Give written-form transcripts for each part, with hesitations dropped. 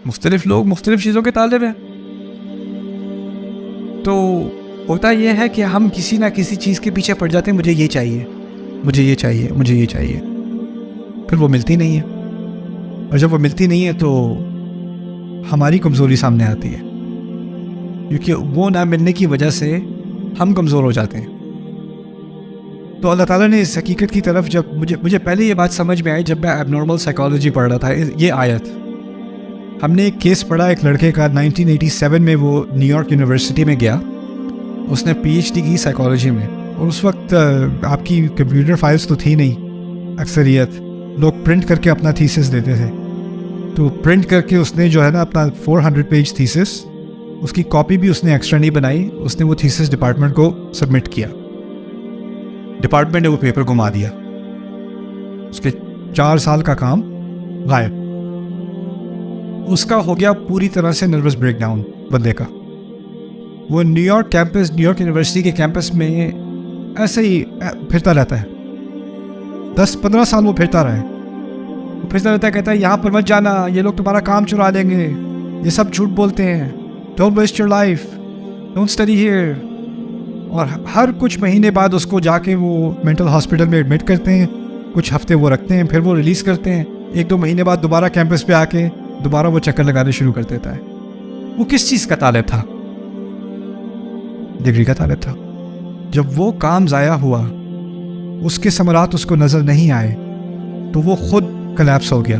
مختلف لوگ مختلف چیزوں کے طالب ہیں. تو ہوتا یہ ہے کہ ہم کسی نہ کسی چیز کے پیچھے پڑ جاتے ہیں, مجھے یہ چاہیے, مجھے یہ چاہیے, مجھے یہ چاہیے, پھر وہ ملتی نہیں ہے. اور جب وہ ملتی نہیں ہے تو ہماری کمزوری سامنے آتی ہے, کیونکہ وہ نہ ملنے کی وجہ سے ہم کمزور ہو جاتے ہیں. تو اللہ تعالیٰ نے اس حقیقت کی طرف جب مجھے پہلے یہ بات سمجھ میں آئی جب میں ایب نارمل سائیکالوجی پڑھ رہا تھا. یہ آیت ہم نے ایک کیس پڑھا ایک لڑکے کا 1987 میں, وہ نیو یارک یونیورسٹی میں گیا, اس نے پی ایچ ڈی کی سائیکالوجی میں. اور اس وقت آپ کی کمپیوٹر فائلز تو تھی نہیں, اکثریت لوگ پرنٹ کر کے اپنا تھیسس دیتے تھے. تو پرنٹ کر کے اس نے جو ہے نا اپنا 400 پیج تھیسس, اس کی کاپی بھی اس نے ایکسٹرا نہیں بنائی, اس نے وہ تھیسس ڈپارٹمنٹ کو سبمٹ کیا. ڈپارٹمنٹ نے وہ پیپر گما دیا, اس کے 4 سال کا کام غائب. اس کا ہو گیا پوری طرح سے نروس بریک ڈاؤن بندے کا. وہ New York campus, New York university کے کیمپس میں ایسے ہی پھرتا رہتا ہے. 10-15 سال وہ پھرتا رہا ہے, وہ پھرتا رہتا ہے, کہتا ہے یہاں پر مت جانا, یہ لوگ تمہارا کام چرا لیں گے, یہ سب جھوٹ بولتے ہیں, don't waste your life, don't study here. اور ہر کچھ مہینے بعد اس کو جا کے وہ مینٹل ہاسپٹل میں ایڈمٹ کرتے ہیں, کچھ ہفتے وہ رکھتے ہیں, پھر وہ ریلیز کرتے ہیں. 1-2 مہینے بعد دوبارہ کیمپس پہ آ کے دوبارہ وہ چکر لگانے شروع کر دیتا ہے. وہ کس چیز کا طالب تھا؟ ڈگری کا طالب تھا. جب وہ کام ضائع ہوا, اس کے ثمرات اس کو نظر نہیں آئے, تو وہ خود کلیپس ہو گیا.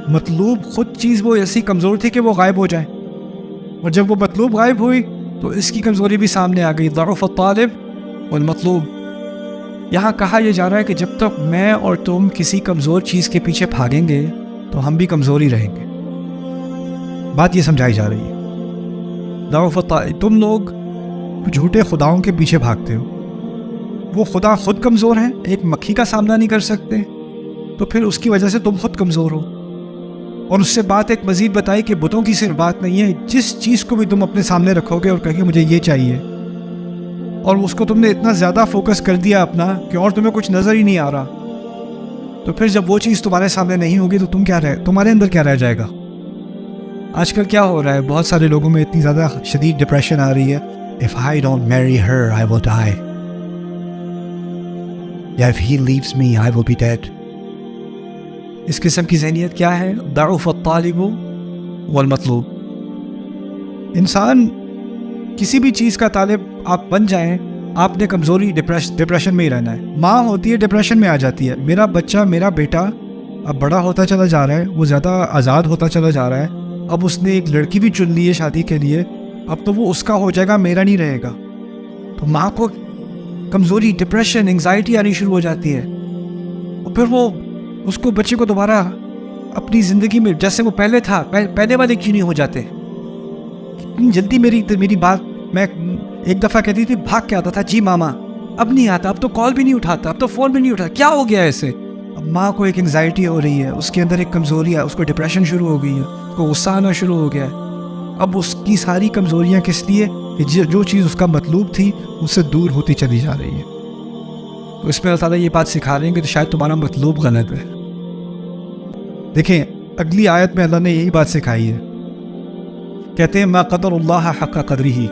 مطلوب خود چیز وہ ایسی کمزور تھی کہ وہ غائب ہو جائے, اور جب وہ مطلوب غائب ہوئی تو اس کی کمزوری بھی سامنے آ گئی. ضعف الطالب والمطلوب. یہاں کہا یہ جا رہا ہے کہ جب تک میں اور تم کسی کمزور چیز کے پیچھے بھاگیں گے تو ہم بھی کمزور ہی رہیں گے. بات یہ سمجھائی جا رہی ہے. ضعف الطالب, تم لوگ جھوٹے خداؤں کے پیچھے بھاگتے ہو, وہ خدا خود کمزور ہیں, ایک مکھی کا سامنا نہیں کر سکتے, تو پھر اس کی وجہ سے تم خود کمزور ہو. اور اس سے بات ایک مزید بتائی کہ بتوں کی صرف بات نہیں ہے, جس چیز کو بھی تم اپنے سامنے رکھو گے اور کہو گے مجھے یہ چاہیے, اور اس کو تم نے اتنا زیادہ فوکس کر دیا اپنا کہ اور تمہیں کچھ نظر ہی نہیں آ رہا, تو پھر جب وہ چیز تمہارے سامنے نہیں ہوگی تو تمہارے اندر کیا رہ جائے گا؟ آج کل کیا ہو رہا ہے, بہت سارے لوگوں میں اتنی زیادہ شدید ڈپریشن آ رہی ہے. If I don't marry her, I will die. If he leaves me, I will be dead. اس قسم کی ذہنیت کیا ہے؟ ضعف الطالب والمطلوب. انسان کسی بھی چیز کا طالب آپ بن جائیں, آپ نے کمزوری ڈپریشن میں ہی رہنا ہے. ماں ہوتی ہے ڈپریشن میں آ جاتی ہے, میرا بچہ, میرا بیٹا اب بڑا ہوتا چلا جا رہا ہے, وہ زیادہ آزاد ہوتا چلا جا رہا ہے, اب اس نے ایک لڑکی بھی چن لی ہے شادی کے لیے, اب تو وہ اس کا ہو جائے گا, میرا نہیں رہے گا. تو ماں کو کمزوری, ڈپریشن, انگزائٹی آنی شروع ہو جاتی ہے, اور پھر وہ اس کو بچے کو دوبارہ اپنی زندگی میں جیسے وہ پہلے تھا, پہلے والے کیوں نہیں ہو جاتے؟ کتنی جلدی میری بات, میں ایک دفعہ کہتی تھی بھاگ کے آتا تھا جی ماما, اب نہیں آتا, اب تو کال بھی نہیں اٹھاتا, اب تو فون بھی نہیں اٹھاتا, کیا ہو گیا ایسے؟ اب ماں کو ایک انگزائٹی ہو رہی ہے, اس کے اندر ایک کمزوری ہے, اس کو ڈپریشن شروع ہو گئی ہے, اس کو غصہ آنا شروع ہو گیا ہے. اب اس کی ساری کمزوریاں کس لیے؟ کہ جو چیز اس کا مطلوب تھی اس سے دور ہوتی چلی جا رہی ہے. تو اس میں اللہ تعالیٰ یہ بات سکھا رہے ہیں کہ تو شاید تمہارا مطلوب غلط ہے. دیکھیں اگلی آیت میں اللہ نے یہی بات سکھائی ہے, کہتے ہیں ما قدر اللہ حق قدرہ,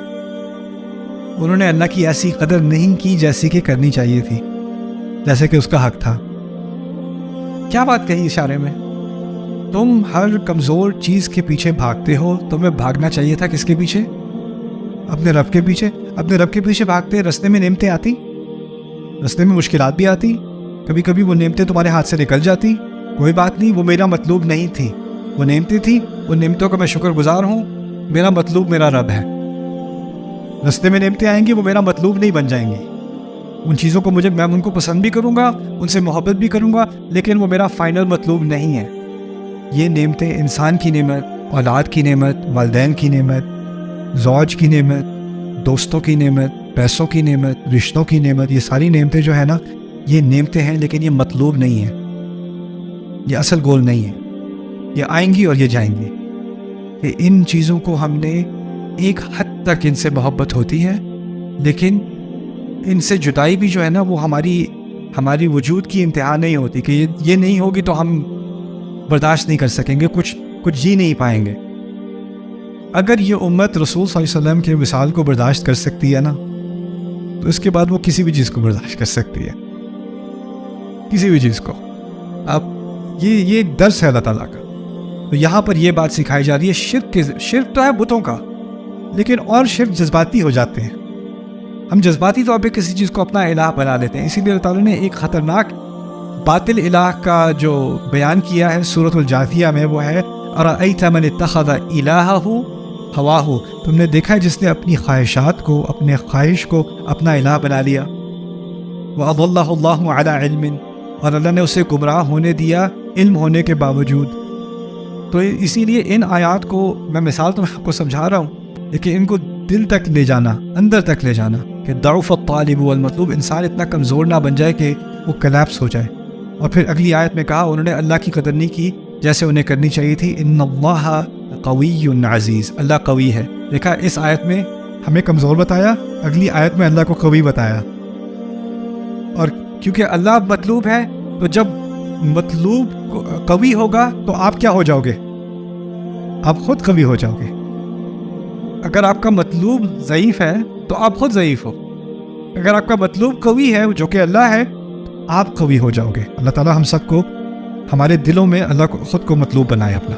انہوں نے اللہ کی ایسی قدر نہیں کی جیسی کہ کرنی چاہیے تھی, جیسے کہ اس کا حق تھا. کیا بات کہی اشارے میں؟ تم ہر کمزور چیز کے پیچھے بھاگتے ہو, تمہیں بھاگنا چاہیے تھا کس کے پیچھے؟ اپنے رب کے پیچھے. اپنے رب کے پیچھے بھاگتے, رستے میں نعمتیں آتی, رستے میں مشکلات بھی آتی, کبھی کبھی وہ نعمتیں تمہارے ہاتھ سے نکل جاتی, کوئی بات نہیں, وہ میرا مطلوب نہیں تھی, وہ نعمتیں تھیں, ان نعمتوں کا میں شکر گزار ہوں, میرا مطلوب میرا رب ہے. رستے میں نعمتیں آئیں گی, وہ میرا مطلوب نہیں بن جائیں گی. ان چیزوں کو میں ان کو پسند بھی کروں گا, ان سے محبت بھی کروں گا, لیکن وہ میرا فائنل مطلوب نہیں ہے. یہ نعمتیں انسان کی نعمت, اولاد کی نعمت, والدین کی نعمت, زوج کی نعمت, دوستوں کی نعمت, پیسوں کی نعمت, رشتوں کی نعمت, یہ ساری نعمتیں جو ہے نا, یہ نعمتیں ہیں, لیکن یہ مطلوب نہیں ہے, یہ اصل گول نہیں ہے. یہ آئیں گی اور یہ جائیں گی. کہ ان چیزوں کو ہم نے ایک حد تک ان سے محبت ہوتی ہے, لیکن ان سے جدائی بھی جو ہے نا وہ ہماری وجود کی انتہا نہیں ہوتی, کہ یہ نہیں ہوگی تو ہم برداشت نہیں کر سکیں گے. کچھ جی نہیں پائیں گے۔ اگر یہ امت رسول صلی اللہ علیہ وسلم کے وصال کو برداشت کر سکتی ہے نا، تو اس کے بعد وہ کسی بھی چیز کو برداشت کر سکتی ہے، کسی بھی چیز کو۔ اب یہ ایک درس ہے اللہ تعالیٰ کا۔ تو یہاں پر یہ بات سکھائی جا رہی ہے شرک تو ہے بتوں کا، لیکن اور شرک جذباتی ہو جاتے ہیں۔ ہم جذباتی طور پہ کسی چیز کو اپنا الہ بنا لیتے ہیں۔ اسی لیے اللہ تعالیٰ نے ایک خطرناک باطل الہ کا جو بیان کیا ہے سورۃ الجاثیہ میں، وہ ہے اَرَأَيْتَ مَنِ اتَّخَذَ إِلَٰهَهُ هَوَاهُ، تم نے دیکھا ہے جس نے اپنی خواہشات کو، اپنے خواہش کو اپنا الہ بنا لیا۔ وَأَضَلَّهُ اللَّهُ عَلَىٰ عِلْمٍ، اور اللہ نے اسے گمراہ ہونے دیا علم ہونے کے باوجود۔ تو اسی لیے ان آیات کو میں مثال تو آپ کو سمجھا رہا ہوں، لیکن ان کو دل تک لے جانا، اندر تک لے جانا، کہ ضعف الطالب والمطلوب، انسان اتنا کمزور نہ بن جائے کہ وہ کلیپس ہو جائے۔ اور پھر اگلی آیت میں کہا انہوں نے اللہ کی قدر نہیں کی جیسے انہیں کرنی چاہیے تھی۔ ان اللہ قوی عزیز، اللہ قوی ہے۔ دیکھا اس آیت میں ہمیں کمزور بتایا، اگلی آیت میں اللہ کو قوی بتایا۔ اور کیونکہ اللہ مطلوب ہے، تو جب مطلوب قوی ہوگا تو آپ کیا ہو جاؤ گے؟ آپ خود قوی ہو جاؤ گے۔ اگر آپ کا مطلوب ضعیف ہے تو آپ خود ضعیف ہو، اگر آپ کا مطلوب قوی ہے جو کہ اللہ ہے، آپ قوی ہو جاؤ گے۔ اللہ تعالیٰ ہم سب کو، ہمارے دلوں میں اللہ کو خود کو مطلوب بنائے اپنا۔